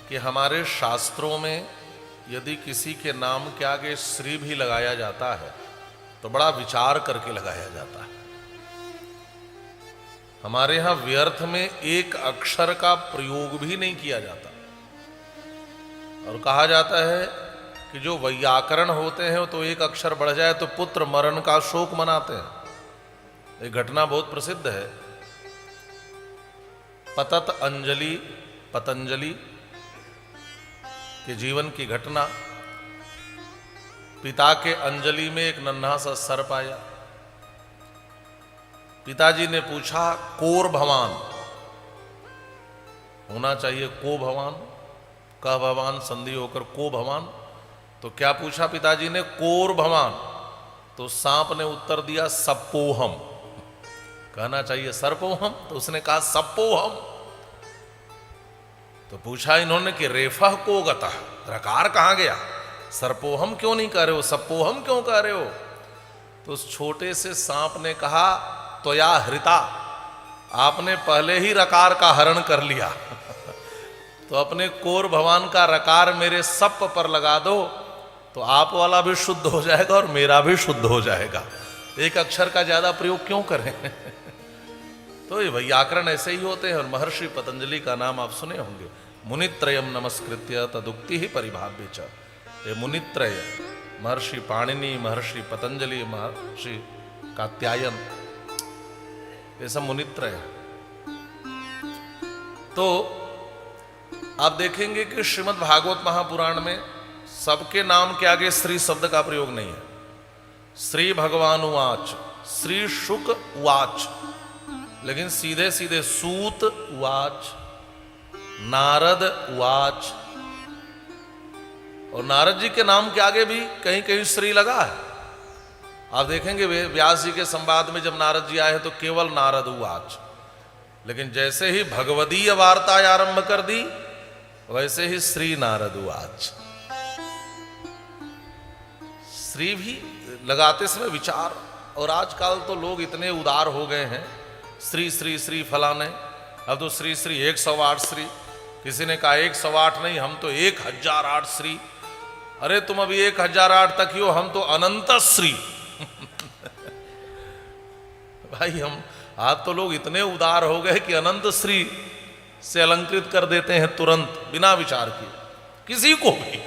कि हमारे शास्त्रों में यदि किसी के नाम के आगे श्री भी लगाया जाता है तो बड़ा विचार करके लगाया जाता है। हमारे यहां व्यर्थ में एक अक्षर का प्रयोग भी नहीं किया जाता। और कहा जाता है कि जो वैयाकरण होते हैं तो एक अक्षर बढ़ जाए तो पुत्र मरण का शोक मनाते हैं। एक घटना बहुत प्रसिद्ध है, पतत अंजलि पतंजलि के जीवन की घटना। पिता के अंजलि में एक नन्हा सा सर्प आया। पिताजी ने पूछा कोर भवान, होना चाहिए को भवान, क भवान संधि होकर को भवान। तो क्या पूछा पिताजी ने? कोर भवान। तो सांप ने उत्तर दिया सप्पोहम। कहना चाहिए सर्पोहम, तो उसने कहा सप्पोहम। तो पूछा इन्होंने कि रेफह को गता, रकार कहां गया? सर्पोहम क्यों नहीं कह रहे हो, सप्पोहम क्यों कह रहे हो? तो उस छोटे से सांप ने कहा त्वया हृता, आपने पहले ही रकार का हरण कर लिया। तो अपने कोर भवान का रकार मेरे सप पर लगा दो तो आप वाला भी शुद्ध हो जाएगा और मेरा भी शुद्ध हो जाएगा। एक अक्षर का ज्यादा प्रयोग क्यों करें? तो ये व्याकरण ऐसे ही होते हैं। और महर्षि पतंजलि का नाम आप सुने होंगे। मुनित्रयम नमस्कृत्य तदुक्ति ही परिभाव्य च। ये मुनित्रय, महर्षि पाणिनि, महर्षि पतंजलि, महर्षि कात्यायन, ये सब मुनित्रय है। तो आप देखेंगे कि श्रीमद् भागवत महापुराण में सबके नाम के आगे श्री शब्द का प्रयोग नहीं है। श्री भगवान उवाच, श्री शुक उवाच, लेकिन सीधे सीधे सूत उवाच, नारद उवाच। और नारद जी के नाम के आगे भी कहीं कहीं श्री लगा है। आप देखेंगे व्यास जी के संवाद में जब नारद जी आए तो केवल नारद उवाच, लेकिन जैसे ही भगवदीय वार्ता आरंभ कर दी वैसे ही श्री नारद उवाच। श्री भी लगाते समय विचार। और आजकल तो लोग इतने उदार हो गए हैं, श्री श्री श्री फलाने। अब तो श्री श्री 108 श्री, किसी ने कहा 108 नहीं, हम तो 1008 श्री। अरे तुम अभी 1008 तक ही हो, हम तो अनंत श्री। भाई हम आज तो लोग इतने उदार हो गए कि अनंत श्री से अलंकृत कर देते हैं तुरंत, बिना विचार किए किसी को भी।